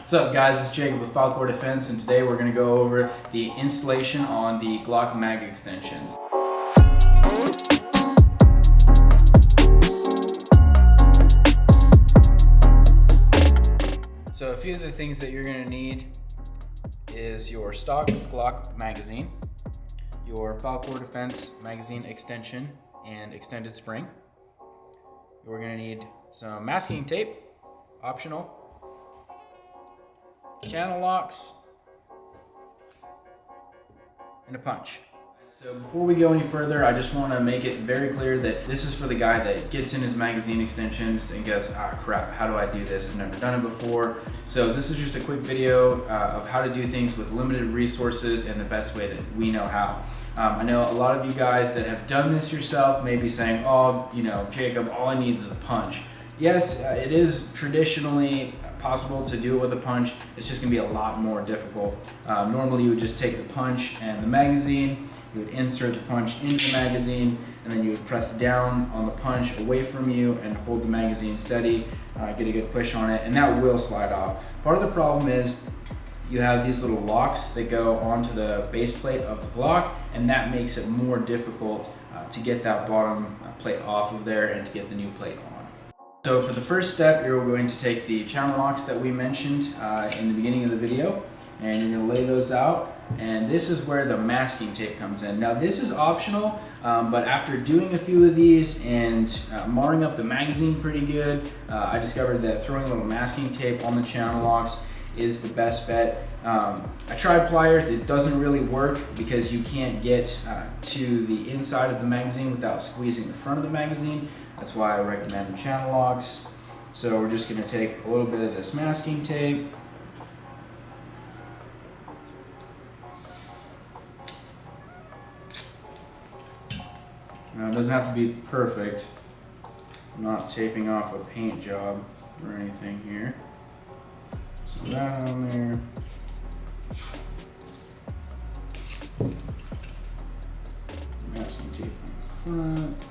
What's up guys, it's Jacob with Falkor Defense, and today we're going to go over the installation on the Glock mag extensions. So a few of the things that you're going to need is your stock Glock magazine, your Falkor Defense magazine extension and extended spring. We're going to need some masking tape, optional, channel locks, and a punch. So before we go any further, I just want to make it very clear that this is for the guy that gets in his magazine extensions and goes, crap, how do I do this? I've never done it before. So this is just a quick video of how to do things with limited resources and the best way that we know how. I know a lot of you guys that have done this yourself may be saying, oh, you know, Jacob, all I need is a punch. Yes, it is traditionally possible to do it with a punch. It's just gonna be a lot more difficult. Normally you would just take the punch and the magazine, you would insert the punch into the magazine, and then you would press down on the punch away from you and hold the magazine steady, get a good push on it, and that will slide off. Part of the problem is you have these little locks that go onto the base plate of the Glock, and that makes it more difficult to get that bottom plate off of there and to get the new plate on. So for the first step, you're going to take the channel locks that we mentioned in the beginning of the video, and you're going to lay those out, and this is where the masking tape comes in. Now this is optional, but after doing a few of these and marring up the magazine pretty good, I discovered that throwing a little masking tape on the channel locks is the best bet. I tried pliers, it doesn't really work because you can't get to the inside of the magazine without squeezing the front of the magazine. That's why I recommend the channel locks. So we're just going to take a little bit of this masking tape. Now it doesn't have to be perfect. I'm not taping off a paint job or anything here. So that on there. Masking tape on the front.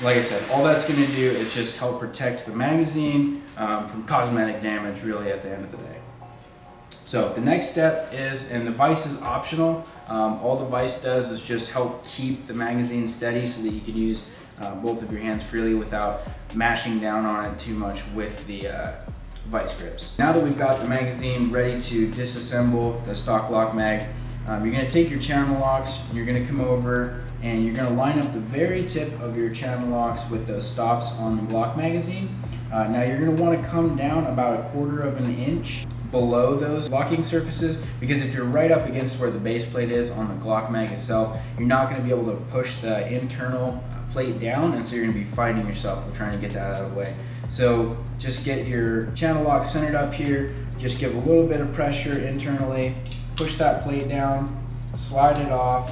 Like I said, all that's going to do is just help protect the magazine from cosmetic damage, really, at the end of the day. So the next step is, and the vise is optional, all the vise does is just help keep the magazine steady so that you can use both of your hands freely without mashing down on it too much with the vise grips. Now that we've got the magazine ready to disassemble the stock Glock mag, you're going to take your channel locks and you're going to come over and you're going to line up the very tip of your channel locks with the stops on the Glock magazine. Now you're going to want to come down about 1/4 of an inch below those locking surfaces, because if you're right up against where the base plate is on the Glock mag itself, you're not going to be able to push the internal plate down, and so you're going to be fighting yourself with trying to get that out of the way. So just get your channel lock centered up here, just give a little bit of pressure internally, push that plate down, slide it off,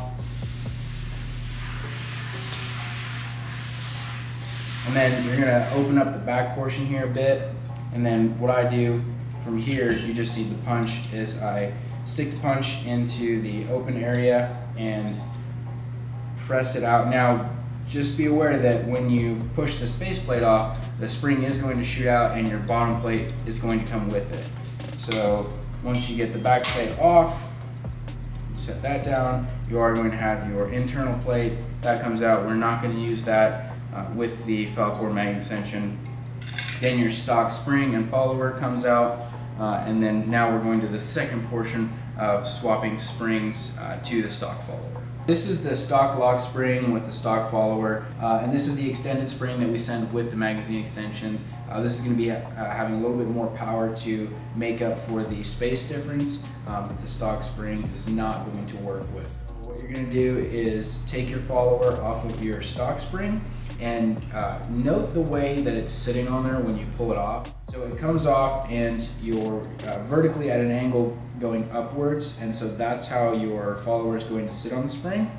and then you're going to open up the back portion here a bit, and then what I do from here, you just see the punch, is I stick the punch into the open area and press it out. Now just be aware that when you push this base plate off, the spring is going to shoot out and your bottom plate is going to come with it. So once you get the back plate off, set that down, you are going to have your internal plate that comes out. We're not going to use that with the Falkor mag extension. Then your stock spring and follower comes out, and then now we're going to the second portion of swapping springs to the stock follower. This is the stock lock spring with the stock follower, and this is the extended spring that we send with the magazine extensions. This is going to be having a little bit more power to make up for the space difference that the stock spring is not going to work with. What you're going to do is take your follower off of your stock spring and note the way that it's sitting on there when you pull it off. So it comes off and you're vertically at an angle going upwards, and so that's how your follower is going to sit on the spring.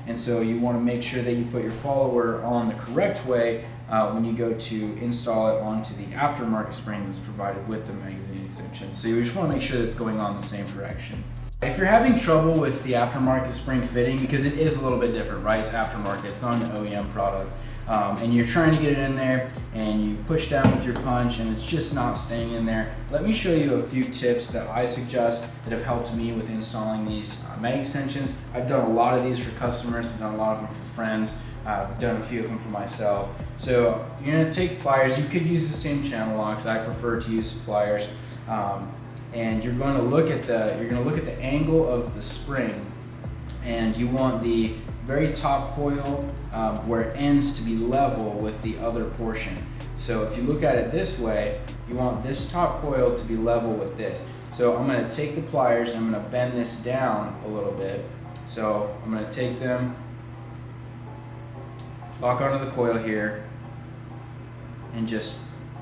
And so you want to make sure that you put your follower on the correct way when you go to install it onto the aftermarket spring that's provided with the magazine extension. So you just want to make sure that it's going on the same direction. If you're having trouble with the aftermarket spring fitting, because it is a little bit different, right? It's aftermarket, it's not an OEM product. And you're trying to get it in there and you push down with your punch and it's just not staying in there. Let me show you a few tips that I suggest that have helped me with installing these mag extensions. I've done a lot of these for customers, I've done a lot of them for friends, I've done a few of them for myself. So you're gonna take pliers, you could use the same channel locks, I prefer to use pliers. And you're going to look at the angle of the spring, and you want the very top coil where it ends to be level with the other portion. So if you look at it this way, you want this top coil to be level with this. So I'm going to take the pliers, I'm going to bend this down a little bit. So I'm going to take them, lock onto the coil here, and just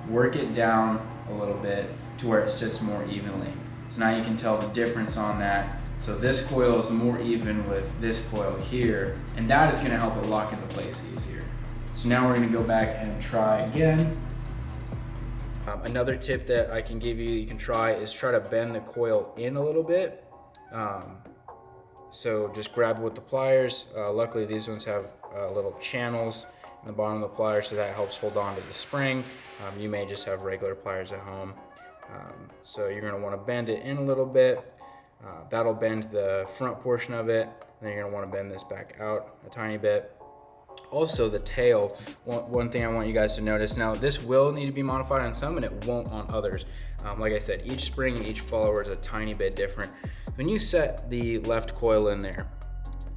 work it down a little bit to where it sits more evenly. So now you can tell the difference on that. So this coil is more even with this coil here, and that is going to help it lock into place easier. So now we're going to go back and try again. Another tip that I can give you can try is try to bend the coil in a little bit. So just grab it with the pliers. Luckily these ones have little channels in the bottom of the pliers, so that helps hold on to the spring. You may just have regular pliers at home. So you're going to want to bend it in a little bit. That'll bend the front portion of it, and then you're going to want to bend this back out a tiny bit. Also the tail, one thing I want you guys to notice, now this will need to be modified on some and it won't on others. Like I said, each spring and each follower is a tiny bit different. When you set the left coil in there,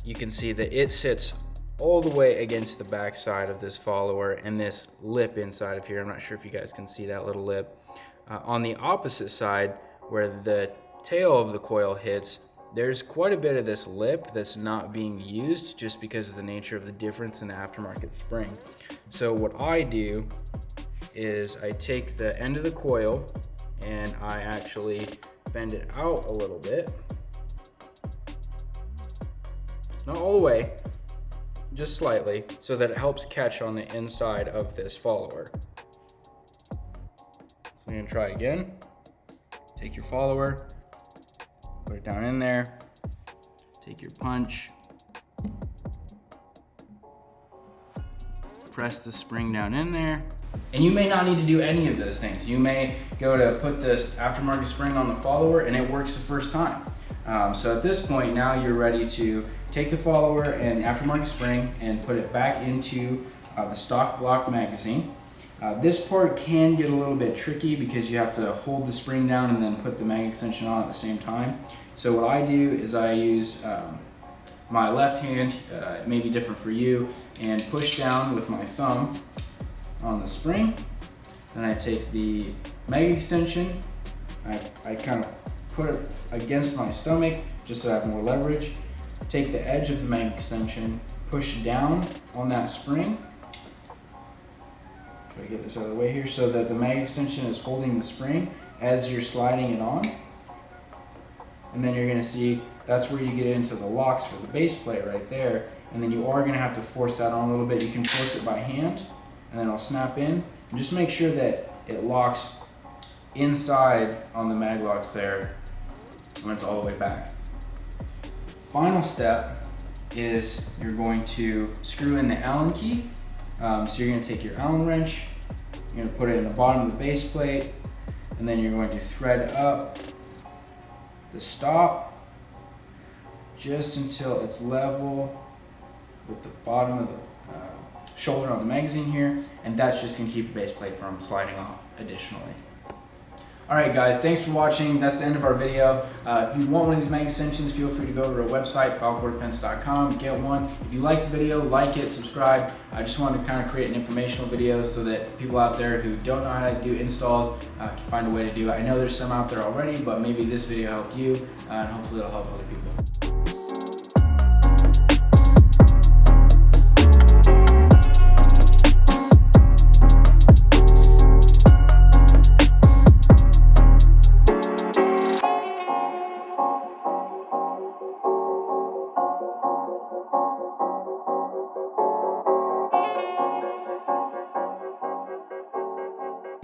you can see that it sits all the way against the back side of this follower and this lip inside of here. I'm not sure if you guys can see that little lip. On the opposite side, where the tail of the coil hits, there's quite a bit of this lip that's not being used just because of the nature of the difference in the aftermarket spring. So what I do is I take the end of the coil and I actually bend it out a little bit. Not all the way, just slightly, so that it helps catch on the inside of this follower. So I'm gonna try again. Take your follower, put it down in there, take your punch, press the spring down in there. And you may not need to do any of those things. You may go to put this aftermarket spring on the follower and it works the first time. So at this point, now you're ready to take the follower and aftermarket spring and put it back into the stock Glock magazine. This part can get a little bit tricky because you have to hold the spring down and then put the mag extension on at the same time. So what I do is I use my left hand, it may be different for you, and push down with my thumb on the spring. Then I take the mag extension, I kind of put it against my stomach just so I have more leverage. Take the edge of the mag extension, push down on that spring. Try to get this out of the way here so that the mag extension is holding the spring as you're sliding it on. And then you're going to see that's where you get into the locks for the base plate right there. And then you are going to have to force that on a little bit. You can force it by hand and then it'll snap in. And just make sure that it locks inside on the mag locks there when it's all the way back. Final step is you're going to screw in the Allen key. So you're going to take your Allen wrench, you're going to put it in the bottom of the base plate, and then you're going to thread up the stop just until it's level with the bottom of the shoulder on the magazine here, and that's just going to keep the base plate from sliding off additionally. Alright guys, thanks for watching. That's the end of our video. If you want one of these mag extensions, feel free to go to our website, falkordefense.com, get one. If you liked the video, like it, subscribe. I just wanted to kind of create an informational video so that people out there who don't know how to do installs can find a way to do it. I know there's some out there already, but maybe this video helped you, and hopefully it'll help other people.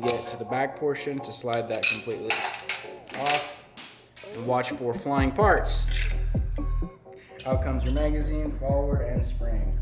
Get to the back portion to slide that completely off. and watch for flying parts. Out comes your magazine, follower, and spring.